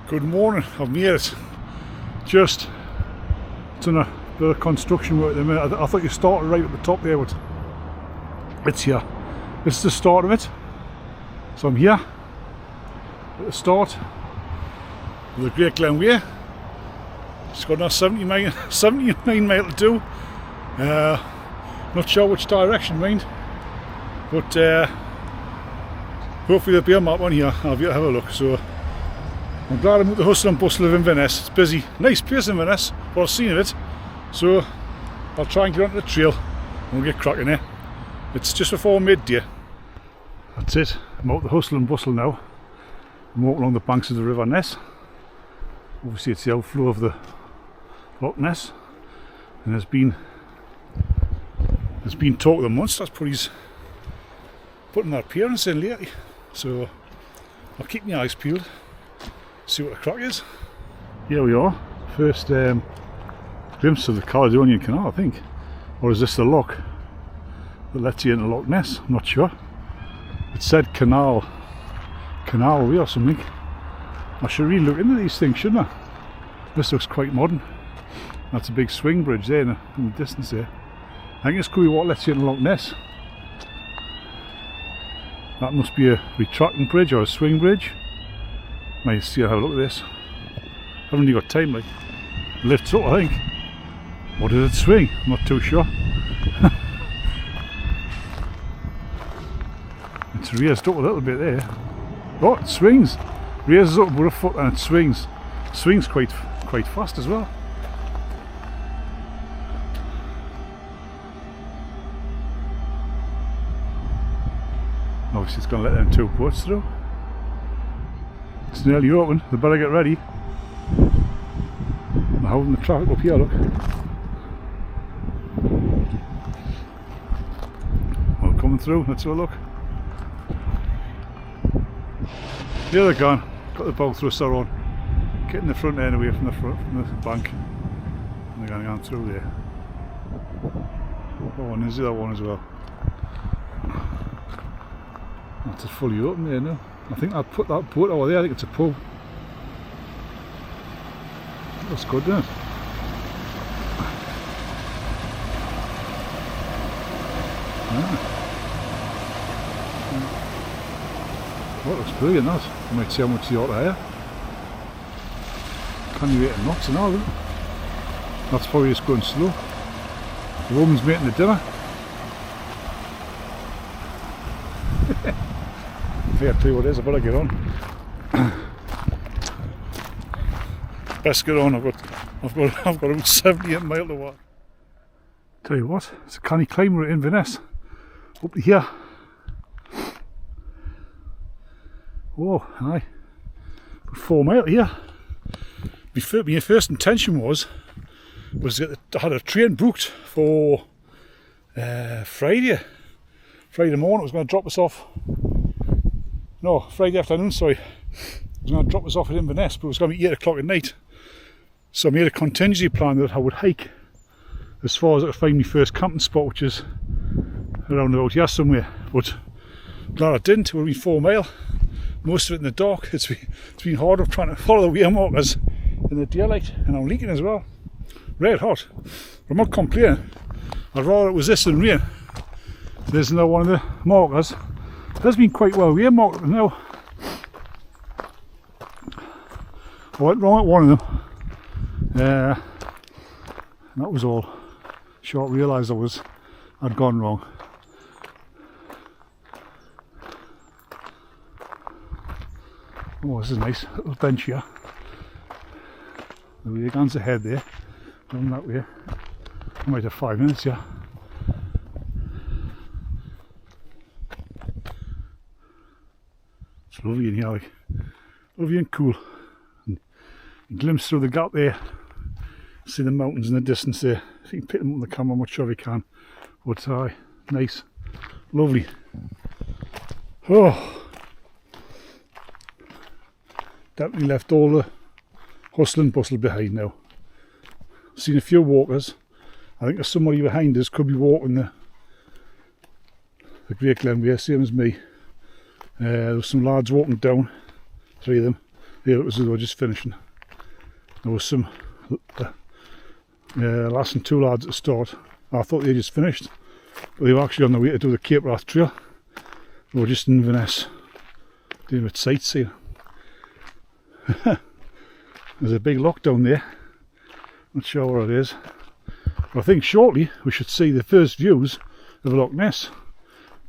Good morning, I've made it. Just done a bit of construction work at the minute. I thought you started right at the top there, but it's here. This is the start of it. So I'm here at the start of the Great Glen Way. It's got another 79 mile to do. Not sure which direction, mind, but hopefully there'll be a map on here. I'll be able to have a look. So I'm glad I'm at the hustle and bustle of Inverness. It's busy, nice place in Inverness, but I've seen of it. So I'll try and get onto the trail and we'll get cracking there. It's just before midday. That's it. I'm out the hustle and bustle now. I'm walking along the banks of the River Ness. Obviously it's the outflow of the Loch Ness, and there's been talk of the monsters putting their appearance in lately. So I'll keep my eyes peeled, see what the crack is. Here we are, first glimpse of the Caledonian Canal, I think. Or is this the lock that lets you into Loch Ness? I'm not sure. It said canal way or something. I should really look into these things, shouldn't I? This looks quite modern. That's a big swing bridge there in the distance there. I think this could be what lets you into Loch Ness. That must be a retracting bridge or a swing bridge. Might see have a look at this. Haven't really got time, like. Lifts up, I think. Or did it swing? I'm not too sure. It's raised up a little bit there. Oh, it swings. Raises up about a foot and it swings. Swings quite fast as well. Obviously it's going to let them two boats through. It's nearly open, they better get ready. They're holding the traffic up here, look. Well, coming through, let's have a look. There they're gone. Got the bow thruster on. Getting the front end away from the bank. And they're going through there. Oh, and there's the other one as well. That's fully open there now. I think I'll put that boat over there. I think it's a pub. That's good, doesn't it? Yeah. Well, it looks brilliant, that. You might see how much you ought to hire. Can you 8 knots and all, isn't it? That's probably just going slow. The woman's making the dinner. I'll tell you what it is, I better get on. Best get on, I've got about 78 miles to walk. Tell you what, it's a canny climb route in Inverness. Up to here. Oh, aye. About 4 miles here. My first intention was that I had a train booked for Friday morning. It was going to drop us off. No, Friday afternoon, sorry. It was going to drop us off at Inverness, but it was going to be 8 o'clock at night. So I made a contingency plan that I would hike as far as I could find my first camping spot, which is around about here somewhere. But I'm glad I didn't. It would have been 4 miles. Most of it in the dark. It's been hard up trying to follow the way markers in the daylight, and I'm leaking as well. Red hot. I'm not complaining. I'd rather it was this than rain. There's another one of the markers. It has been quite well way marked now. I went wrong at one of them. And that was all. Sure, I realised I'd gone wrong. Oh, this is nice. Little bench here. The wagons ahead there. Going that way. I might have 5 minutes, yeah. It's lovely in here, like. Lovely and cool. And you glimpse through the gap there. See the mountains in the distance there. If you can pick them up on the camera, I'm not sure if you can. But nice. Lovely. Oh. Definitely left all the hustle and bustle behind now. Seen a few walkers. I think there's somebody behind us could be walking the Great Glen Way, same as me. There was some lads walking down, 3 of them, Here it was as they were just finishing. There was some lass and two lads at the start. I thought they just finished, but they were actually on the way to do the Cape Wrath Trail. They were just in Inverness doing a bit sightseeing. There's a big lock down there. Not sure where it is. But I think shortly we should see the first views of Loch Ness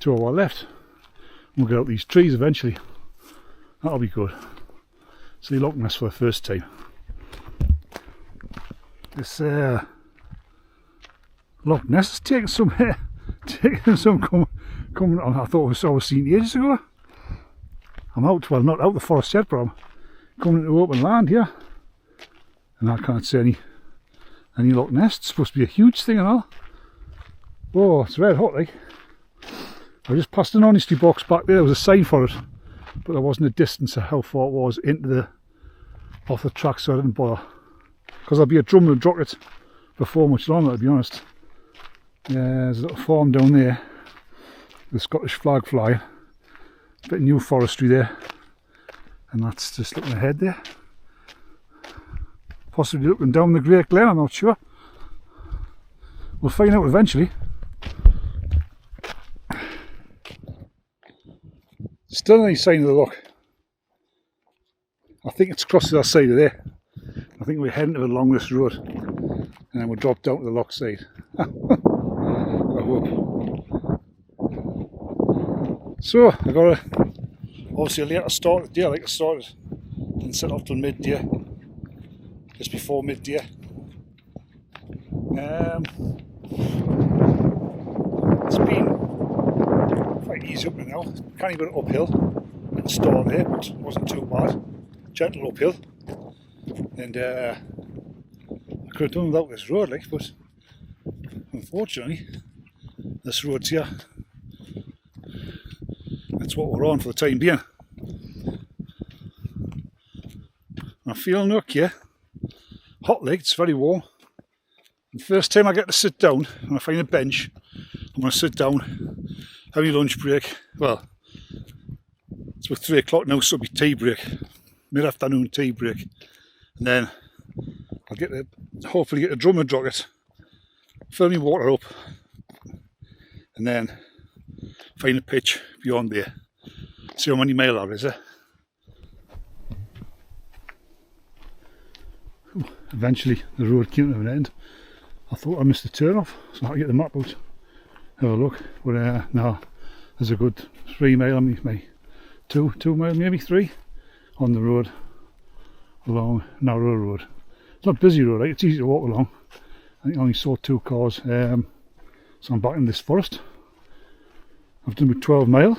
to our left. We'll get out these trees eventually. That'll be good. See Loch Ness for the first time. This Loch Ness is taking some coming on. I thought I was seen ages ago. I'm out, well, not out the forest yet, but I'm coming into open land here, and I can't see any Loch Ness. It's supposed to be a huge thing and all. Whoa, it's red hot, like. I just passed an honesty box back there. There was a sign for it, but there wasn't a distance of how far it was off the track, so I didn't bother. Because I'll be a drum and drop it before much longer, to be honest. There's a little farm down there, the Scottish flag flying. A bit of new forestry there, and that's just looking ahead there. Possibly looking down the Great Glen, I'm not sure. We'll find out eventually. Still any sign of the loch. I think it's across the other side of there. I think we're heading along this road, and then we'll drop down to the loch side. I hope. So I got obviously a later start today. I like to start it. Didn't set off till midday, just before midday. It's been quite easy up to now. Kind of got uphill at the start there, but it wasn't too bad. Gentle uphill, and I could have done without this road, like, but unfortunately, this road's here. That's what we're on for the time being. I'm feeling okay. Hot leg, it's very warm. The first time I get to sit down and I find a bench, I'm going to sit down, have my lunch break. Well, it's about 3 o'clock now, so it'll be tea break, mid-afternoon tea break, and then I'll hopefully get a drum and drop it, fill my water up, and then find a pitch beyond there. See how many mile that is, Eventually the road came to an end. I thought I missed the turn off, so I had to get the map out, have a look. But no, there's a good 3 mile, maybe 2 mile, maybe 3 on the road, along narrow road. It's not a busy road, right? It's easy to walk along. I think I only saw 2 cars, so I'm back in this forest. I've done about 12 mile.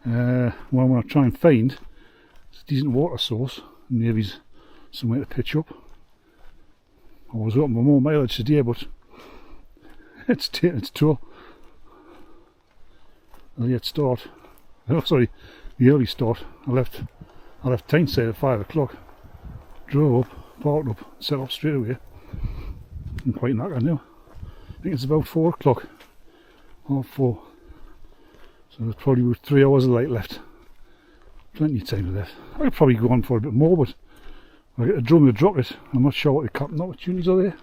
What I want to try and find is a decent water source, and maybe somewhere to pitch up. I was hoping for more mileage today, but it's taking its toll. The late start. Oh, sorry, the early start. I left Tyneside at 5 o'clock. Drove up, parked up, set off straight away. I'm quite knackered now. I think it's about 4 o'clock. Half 4. So there's probably about 3 hours of light left. Plenty of time left. I could probably go on for a bit more, but I get a drum to drop it. I'm not sure what the camping opportunities are there.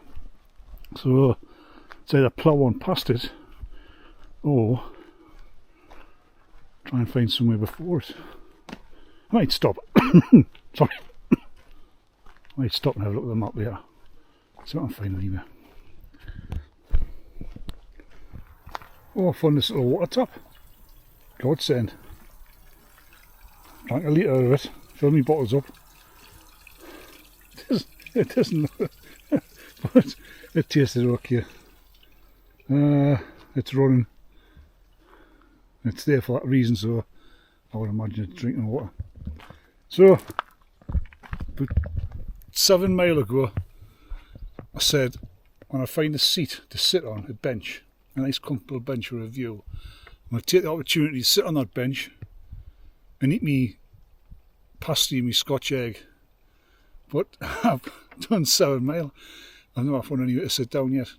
So it's either plough on past it or try and find somewhere before it. I might stop. Sorry. I might stop and have a look at the map there. See what I can find anywhere. Oh, I found this little water tap. Godsend. Drank a litre of it, filled my bottles up. It doesn't but it tasted okay. It's running. It's there for that reason, so I would imagine it's drinking water. So, about 7 mile ago, I said when I find a seat to sit on, a bench, a nice comfortable bench with a view, I'm going to take the opportunity to sit on that bench and eat me pasty and me Scotch egg. But I've done 7 mile. I've not found anywhere to sit down yet.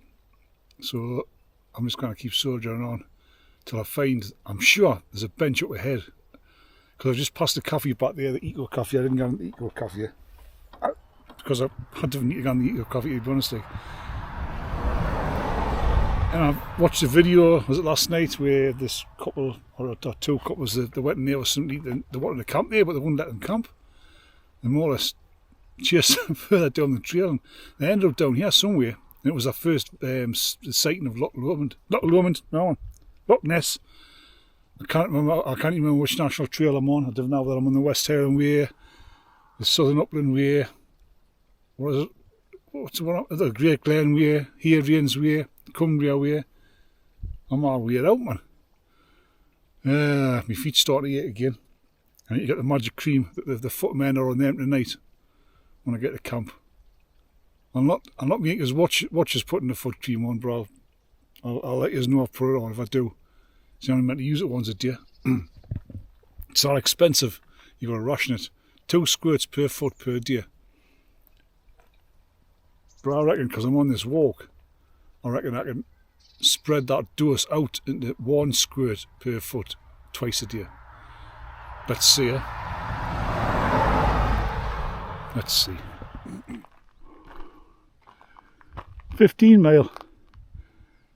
So I'm just going to keep soldiering on till I find, I'm sure there's a bench up ahead. because I just passed the cafe back there, the Eco Cafe. I didn't go on the Eco Cafe because I had to need to go on the Eco Cafe, to be honest. Like. And I watched a video, was it last night, where this couple, or two couples, they went in there with somebody, they wanted to camp there, but they wouldn't let them camp. They more or less chased them further down the trail, and they ended up down here somewhere, and it was our first sighting of Loch Ness. I can't even remember which national trail I'm on. I don't know whether I'm on the West Highland Way, the Southern Upland Way, what is it? What's the one? The Great Glen Way, Highlands Way, Cumbria Way. I'm all weird out, man. My feet start to ache again. I need to get the magic cream that the footmen are on them tonight when I get to camp. I'm not making his watches putting the foot cream on, bro. I'll let you know I've put it on if I do. See, I'm only meant to use it once a day. It's all expensive. You've got to ration it. 2 squirts per foot per day. But I reckon, because I'm on this walk, I reckon I can spread that dose out into 1 squirt per foot twice a day. Let's see, Let's see. 15 mile.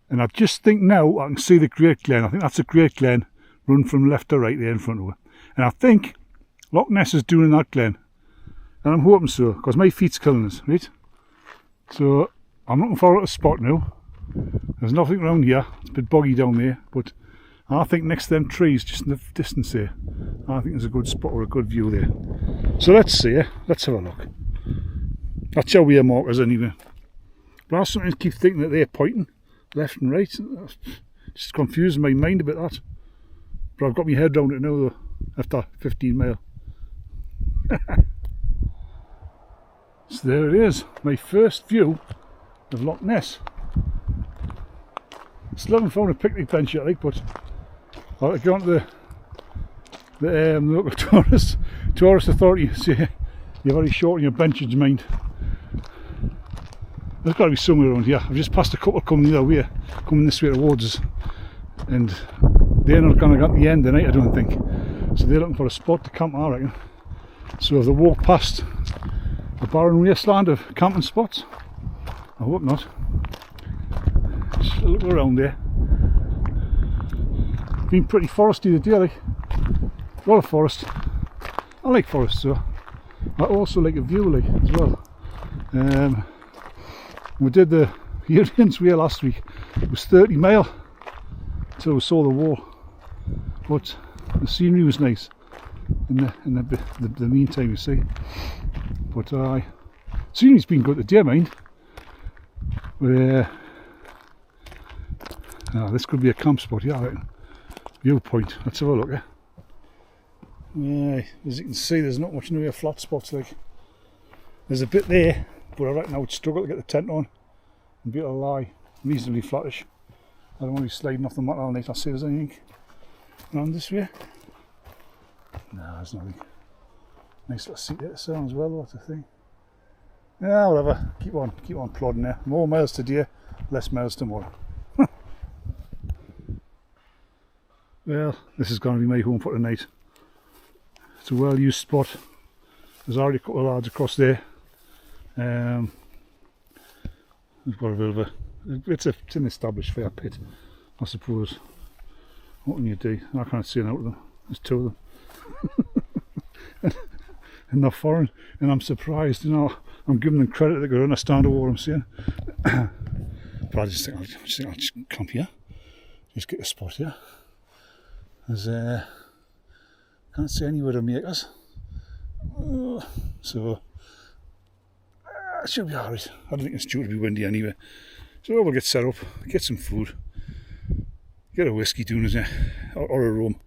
And I just think now I can see the Great Glen. I think that's a Great Glen run from left to right there in front of her. And I think Loch Ness is doing that glen. And I'm hoping so, because my feet's killing us, right? So I'm looking forward to a spot now. There's nothing around here. It's a bit boggy down there, but I think next to them trees, just in the distance there, I think there's a good spot or a good view there. So let's see, let's have a look. That's how we are markers anyway. But I sometimes keep thinking that they're pointing left and right. Just confusing my mind a bit, that. But I've got my head around it now though, after 15 mile. So there it is, my first view of Loch Ness. Still haven't found a picnic bench yet, like, but I'll go on to the local tourist authority and say you're very short on your benches, mind. There's got to be somewhere around here. I've just passed a couple coming the other way, coming this way towards us, and they're not going to get to the end tonight, I don't think. So they're looking for a spot to camp, I reckon. So if they walk past a barren wasteland of camping spots, I hope not. Just look around there. Been pretty foresty today, like. A lot of forest. I like forests, so I also like a view, like, as well. We did the Highlands Way last week. It was 30 mile until we saw the wall, but the scenery was nice in the meantime, you see. But scenery's been good today, mind. This could be a camp spot, yeah, I reckon. Viewpoint. Let's have a look, Yeah, as you can see, there's not much in the way of flat spots. Like, there's a bit there, but I reckon I would struggle to get the tent on and be able to lie reasonably flattish. I don't want to be sliding off the mat all night. I'll see if there's anything around this way. No, there's nothing. Nice little seat there to sit on as well, what a thing. Yeah, whatever. Keep on plodding there. More miles today, less miles tomorrow. Well, this is going to be my home for tonight. It's a well-used spot. There's already a couple of lads across there. We've got a bit of a... It's an established fire pit, I suppose. What can you do? I can't see out of them. There's 2 of them. And they're foreign. And I'm surprised, you know. I'm giving them credit that they understand what I'm saying. But I just think I'll just camp here. Just get a spot here. There's can't see anywhere to make us. So it should be alright. I don't think it's due to be windy anyway. So we'll get set up, get some food, get a whiskey doing it, or a rum.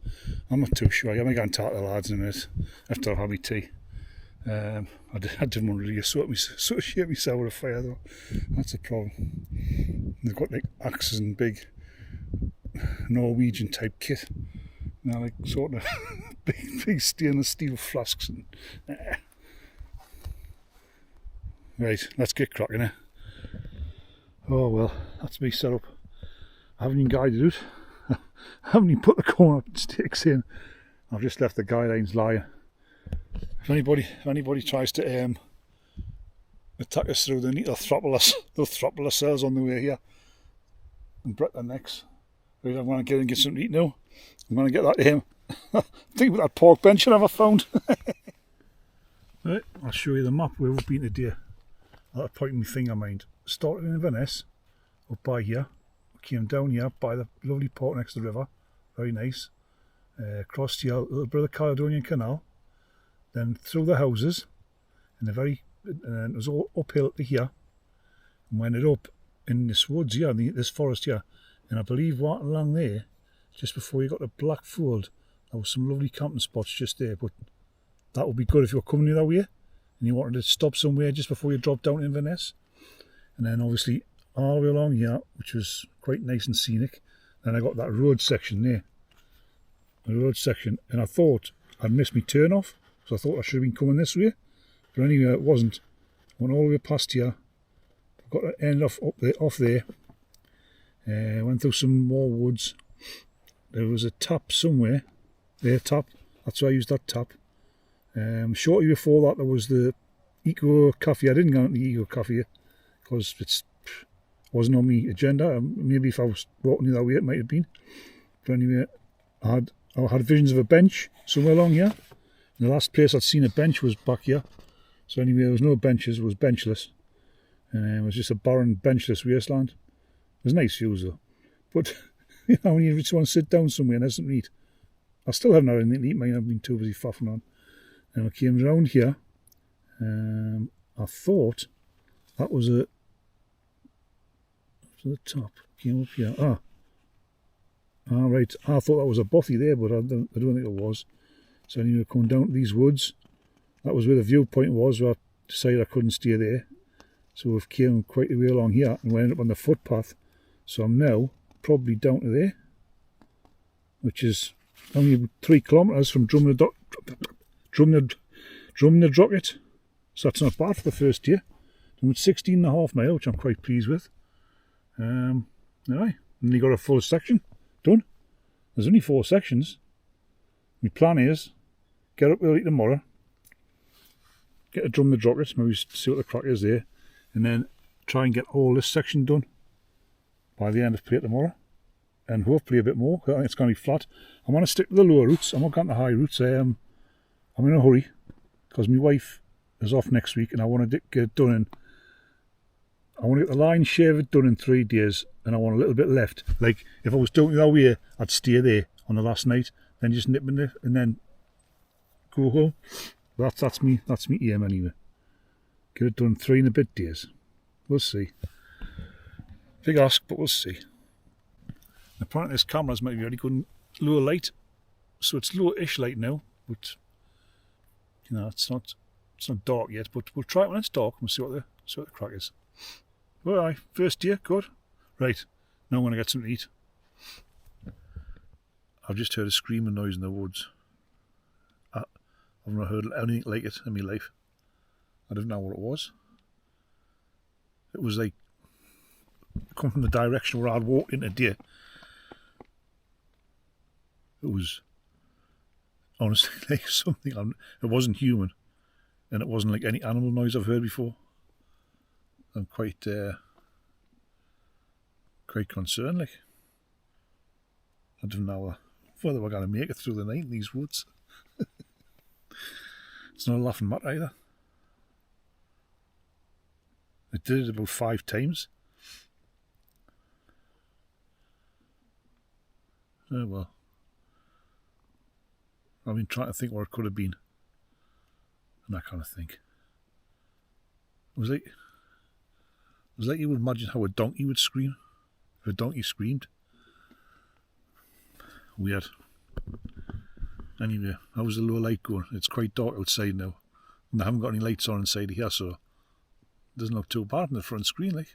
I'm not too sure. I might go and talk to the lads in a minute after I've had my tea. I didn't want to really associate myself with a fire though. That's a problem. They've got like axes and big Norwegian type kit. Now, like, sort of big stainless steel flasks. And, Right, let's get cracking, Oh well, that's me set up. I haven't even guided it. I haven't even put the corn up sticks in. I've just left the guidelines lie. If anybody tries to attack us through, they need to throttle us. They'll throttle ourselves on the way here and break their necks. Right, I'm going to get and get something to eat now. I'm going to get that think about that pork bench I never found. Right, I'll show you the map where we've been today. That'll point my finger mind. Started in Inverness, up by here. Came down here by the lovely port next to the river. Very nice. Crossed here, a little bit of the Caledonian Canal. Then through the houses. And it was all uphill to here. And we ended up in this woods here, this forest here. And I believe right along there, just before you got to Blackfold, there was some lovely camping spots just there. But that would be good if you were coming the other way and you wanted to stop somewhere just before you dropped down to Inverness. And then obviously all the way along here, which was quite nice and scenic. Then I got that road section there. The road section. And I thought I'd missed my turn off. So I thought I should have been coming this way. But anyway, it wasn't. I went all the way past here. Got to end off there. Went through some more woods. There was a tap somewhere. There, tap. That's why I used that tap. Shortly before that, there was the Eco Cafe. I didn't go to the Eco Cafe because it wasn't on my agenda. Maybe if I was walking the other way, it might have been. But anyway, I had visions of a bench somewhere along here. And the last place I'd seen a bench was back here. So anyway, there was no benches. It was benchless. It was just a barren, benchless wasteland. It was nice views though. But you know, when you just want to sit down somewhere and have something to eat. I still haven't had anything to eat, mate. I've been too busy faffing on. And I came around here. I thought that was to the top. Came up here. Right. I thought that was a bothy there, but I don't think it was. So anyway, coming down to these woods. That was where the viewpoint was, where I decided I couldn't stay there. So we've came quite a way along here and we ended up on the footpath. So I'm now probably down to there, which is only 3 kilometres from Drumnadrocket. So that's not bad for the first year. And it's 16.5 miles, which I'm quite pleased with. Anyway, and you got a full section done. There's only 4 sections. My plan is get up early tomorrow, get a Drumnadrocket, maybe see what the crack is there, and then try and get all this section done by the end of play tomorrow, and hopefully a bit more. I think it's going to be flat. I want to stick to the lower routes. I'm not going to high routes. I'm in a hurry because my wife is off next week, and I want to get it done in. I want to get the line shaved done in 3 days, and I want a little bit left. Like if I was doing it that way, I'd stay there on the last night, then just nip in there, and then go home. That's me aim anyway. Get it done 3 and a bit days. We'll see. Big ask, but we'll see. Apparently this camera's might be very good low light, so it's low-ish light now, but you know it's not dark yet. But we'll try it when it's dark and we'll see what the crack is. Alright, first day, good. Right, now I'm going to get something to eat. I've just heard a screaming noise in the woods. I've not heard anything like it in my life. I don't know what it was. It was like come from the direction where I'd walked into deer. It was honestly like something. It wasn't human, and it wasn't like any animal noise I've heard before. I'm quite concerned. Like I don't know whether we're going to make it through the night in these woods. It's not a laughing matter either. It did it about 5 times. Oh well. I've been trying to think what it could have been. And I kind of think. It was like you would imagine how a donkey would scream. If a donkey screamed. Weird. Anyway, how's the low light going? It's quite dark outside now. And I haven't got any lights on inside here, so it doesn't look too bad on the front screen, like.